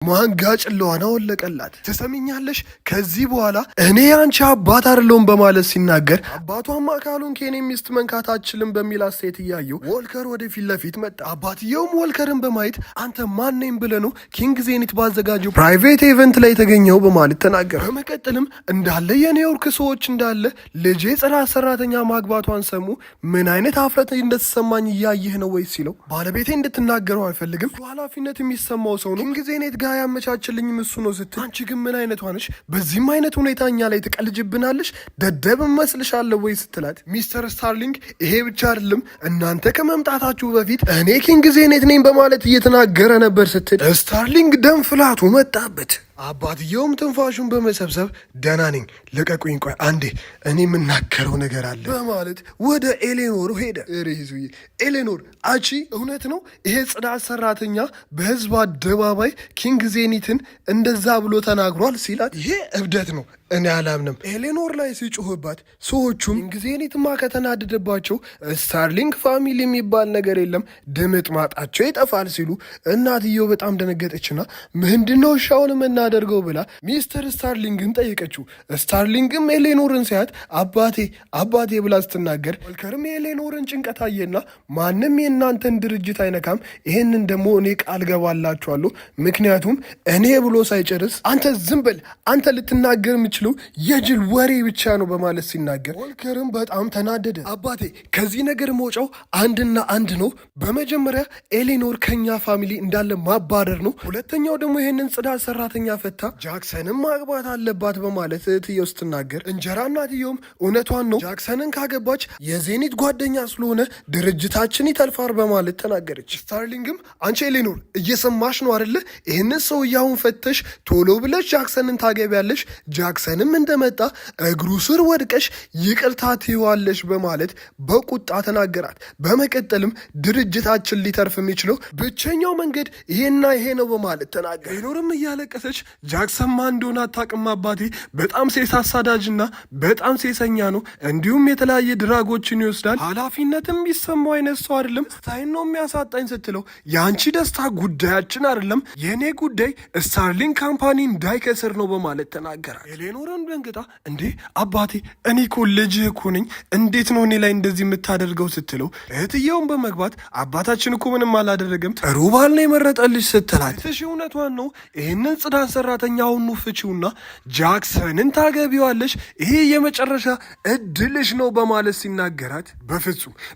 ማንጋጭ ለዋና ወለቀላት። ትሰሚኛለሽ? ከዚህ በኋላ እኔ አንቺ አባት አይደለሁም በማለት ሲናገር አባቷም አካሉን ከኔ ሚስት መንካት አትችልም በሚል አስተያየት እያየው ወልከር ወደ ፊት ለፊት መጣ። አባትየውም ወልከርን በማየት አንተ ማን ነኝ ብለህ ነው ኪንግ ዜኒት ባዘጋጀው ፕራይቬት ኢቨንት ላይ የተገኘው በማለት ተናገረ። በመቀጠልም እንዳለ የኒውዮርክ ሰዎች እንዳለ ልጄ ጽዳት ሰራተኛ ማግባቷን ሰሙ፣ ምን አይነት አፍረት እንደተሰማኝ እያየህ ነው ወይ ሲለው ባለቤቴ እንድትናገረው አልፈልግም፣ ኃላፊነት የሚሰማው ሰው ነው ኪንግ ዜኒት ጋር ያመቻችልኝ እሱ ነው ስትል አንቺ ግን ምን አይነት ሆነሽ በዚህም አይነት ሁኔታ እኛ ላይ ትቀልጅብናለሽ? ደደብ መስልሻለሁ ወይ ስትላት ሚስተር ስታርሊንግ ይሄ ብቻ አይደለም እናንተ ከመምጣታችሁ በፊት እኔ ኪንግ ዜኔት ነኝ በማለት እየተናገረ ነበር ስትል ስታርሊንግ ደም ፍላቱ መጣበት። አባትየውም ትንፋሹን በመሰብሰብ ደህና ነኝ ልቀቁኝ፣ ቆይ አንዴ እኔ የምናገረው ነገር አለ በማለት ወደ ኤሌኖር ሄደ። ሬዙዬ ኤሌኖር አቺ እውነት ነው ይሄ ጽዳት ሰራተኛ በህዝብ አደባባይ ኪንግ ዜኒትን እንደዛ ብሎ ተናግሯል ሲላት ይሄ እብደት ነው እኔ አላምንም። ኤሌኖር ላይ ሲጮህባት ሰዎቹም ኪንግ ዜኒትማ ከተናደደባቸው ስታርሊንግ ፋሚሊ የሚባል ነገር የለም ድምጥ ማጣቸው ይጠፋል ሲሉ እናትየው በጣም ደነገጠችና ምንድነው ሻውን የምናደርገው ብላ ሚስተር ስታርሊንግን ጠየቀችው። ስታርሊንግም ኤሌኖርን ሲያት አባቴ ብላ ስትናገር ወልከርም የኤሌኖርን ጭንቀት አየና ማንም የእናንተን ድርጅት አይነካም፣ ይህንን ደግሞ እኔ ቃል ገባላችኋለሁ፣ ምክንያቱም እኔ ብሎ ሳይጨርስ አንተ ዝም በል አንተ ልትናገር የጅል ወሬ ብቻ ነው በማለት ሲናገር ወልከርም በጣም ተናደደ። አባቴ ከዚህ ነገር መውጫው አንድና አንድ ነው። በመጀመሪያ ኤሌኖር ከኛ ፋሚሊ እንዳለ ማባረር ነው። ሁለተኛው ደግሞ ይህንን ጽዳት ሰራተኛ ፈታ ጃክሰንን ማግባት አለባት በማለት እህትየው ስትናገር እንጀራ እናትየውም እውነቷን ነው፣ ጃክሰንን ካገባች የዜኒት ጓደኛ ስለሆነ ድርጅታችን ይተልፋር በማለት ተናገረች። ስታርሊንግም አንቺ ኤሌኖር እየሰማሽ ነው አይደለ? ይህንን ሰውዬውን ፈተሽ ቶሎ ብለሽ ጃክሰንን ታገቢያለሽ፣ ጃክሰንም እንደመጣ እግሩ ስር ወድቀሽ ይቅርታ ትይዋለሽ በማለት በቁጣ ተናገራት። በመቀጠልም ድርጅታችን ሊተርፍ የሚችለው ብቸኛው መንገድ ይሄና ይሄ ነው በማለት ተናገረ። ኤሌኖርም እያለቀሰች ጃክሰን ማን እንደሆነ አታውቅም አባቴ፣ በጣም ሴት አሳዳጅና በጣም ሴሰኛ ነው፣ እንዲሁም የተለያየ ድራጎችን ይወስዳል፣ ኃላፊነትም የሚሰማው አይነት ሰው አይደለም፣ ስታይን ነው የሚያሳጣኝ ስትለው የአንቺ ደስታ ጉዳያችን አይደለም፣ የእኔ ጉዳይ ስታርሊንግ ካምፓኒ እንዳይከስር ነው በማለት ተናገራል። ኤሌኖርን ደንግጣ እንዴ አባቴ እኔ እኮ ልጅህ እኮ ነኝ፣ እንዴት ነው እኔ ላይ እንደዚህ የምታደርገው ስትለው እህትየውን በመግባት አባታችን እኮ ምንም አላደረገም ጥሩ ባል ነው የመረጠልሽ ስትላት እሺ እውነቷን ነው፣ ይህንን ጽዳት ሰራተኛ አሁኑ ፍቺውና ጃክሰንን ታገቢዋለሽ፣ ይሄ የመጨረሻ እድልሽ ነው በማለት ሲናገራት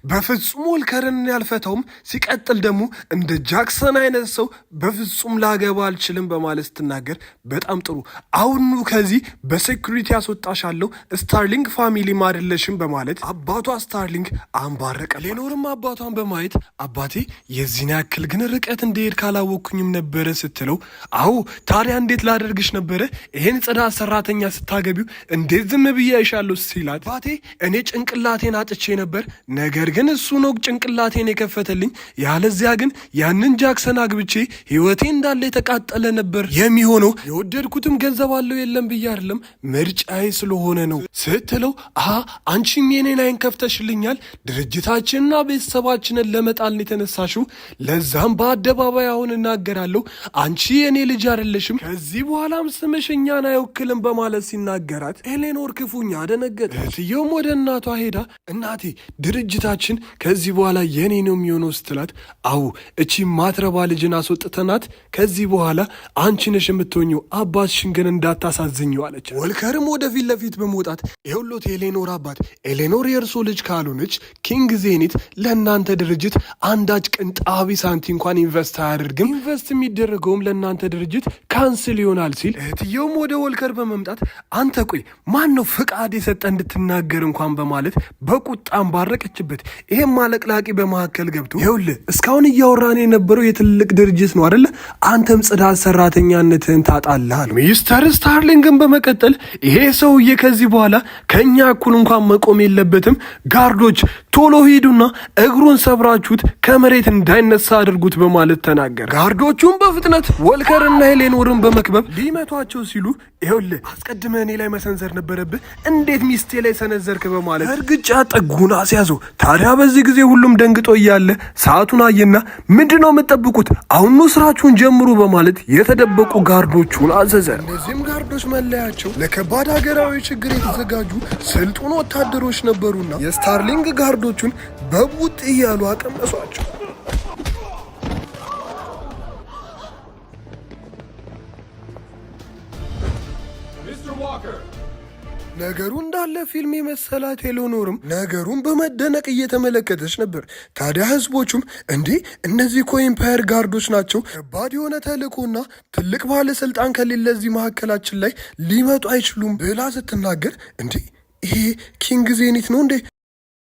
በፍጹም ወልከርን ያልፈታውም፣ ሲቀጥል ደግሞ እንደ ጃክሰን አይነት ሰው በፍጹም ላገባ አልችልም በማለት ስትናገር በጣም ጥሩ አሁኑ ከዚህ በሴኩሪቲ ያስወጣሻለሁ፣ ስታርሊንግ ፋሚሊ ማድለሽም በማለት አባቷ ስታርሊንግ አንባረቀ። ኤሌኖርም አባቷን በማየት አባቴ የዚህን ያክል ግን ርቀት እንደሄድ ካላወቅኩኝም ነበረ ስትለው አዎ ታዲያ እንዴት ላደርግሽ ነበረ ይሄን ጽዳት ሰራተኛ ስታገቢው እንዴት ዝም ብዬ አይሻለሁ ሲላት አባቴ እኔ ጭንቅላቴን አጥቼ ነበር፣ ነገር ግን እሱ ነው ጭንቅላቴን የከፈተልኝ፣ ያለዚያ ግን ያንን ጃክሰን አግብቼ ህይወቴ እንዳለ የተቃጠለ ነበር የሚሆነው፣ የወደድኩትም ገንዘብ አለው የለም ብዬ አይደለም ምርጫዬ ስለሆነ ነው ስትለው አንቺም የኔን አይን ከፍተሽልኛል፣ ድርጅታችንና ቤተሰባችንን ለመጣል የተነሳሽው፣ ለዛም በአደባባይ አሁን እናገራለሁ አንቺ የኔ ልጅ አይደለሽም፣ ከዚህ በኋላም ስምሽ እኛን አይወክልም በማለት ሲናገራት ኤሌኖር ክፉኛ ደነገጠ። እህትየውም ወደ እናቷ ሄዳ እናቴ ድርጅታችን ከዚህ በኋላ የኔ ነው የሚሆነው ስትላት አዎ እቺ ማትረባ ልጅን አስወጥተናት ከዚህ በኋላ አንቺ ነሽ የምትሆኚው፣ አባትሽን ግን እንዳታሳዝኝ አለች። ወልከርም ወደፊት ለፊት በመውጣት የሁሎት ኤሌኖር አባት ኤሌኖር የእርሶ ልጅ ካልሆነች ኪንግ ዜኒት ለእናንተ ድርጅት አንዳች ቅንጣቢ ሳንቲ እንኳን ኢንቨስት አያደርግም፣ ኢንቨስት የሚደረገውም ለእናንተ ድርጅት ካንስል ይሆናል ሲል እህትየውም ወደ ወልከር በመምጣት አንተ ቆይ ማን ነው ፍቃድ የሰጠ እንድትናገር እንኳን በማለት በቁጣ አንባረቀችበት። ይሄም አለቅላቂ በመካከል ገብቶ ይኸውልህ እስካሁን እያወራን የነበረው የትልቅ ድርጅት ነው አይደለ? አንተም ጽዳት ሰራተኛነትህን ታጣለህ አሉ። ሚስተር ስታርሊንግን በመቀጠል ይሄ ሰውዬ ከዚህ በኋላ ከኛ እኩል እንኳን መቆም የለበትም፣ ጋርዶች ቶሎ ሂዱና እግሩን ሰብራችሁት ከመሬት እንዳይነሳ አድርጉት በማለት ተናገረ። ጋርዶቹም በፍጥነት ወልከርና ኤሌኖርን በመክበብ ሊመቷቸው ሲሉ ይኸውልህ አስቀድመህ እኔ ላይ መሰንዘር ነበረብህ፣ እንዴት ሚስቴ ላይ ሰነዘርክ በማለት እርግጫ ጠጉን አስያዘው። ታዲያ በዚህ ጊዜ ሁሉም ደንግጦ እያለ ሰዓቱን አየና ምንድነው የምትጠብቁት? አሁኑ ስራችሁን ጀምሩ በማለት የተደበቁ ጋርዶቹን አዘዘ። እነዚህም ጋርዶች መለያቸው ለከባድ ሀገራዊ ችግር የተዘጋጁ ስልጡን ወታደሮች ነበሩና የስታርሊንግ ጋርዶቹን በቡጥ እያሉ አቀመሷቸው። ነገሩ እንዳለ ፊልም የመሰላት ኤሌኖርም ነገሩን በመደነቅ እየተመለከተች ነበር። ታዲያ ህዝቦቹም እንዴ እነዚህ እኮ ኤምፓየር ጋርዶች ናቸው፣ ከባድ የሆነ ተልእኮና ትልቅ ባለስልጣን ከሌለ እዚህ መካከላችን ላይ ሊመጡ አይችሉም ብላ ስትናገር እንዴ ይሄ ኪንግ ዜኒት ነው እንዴ?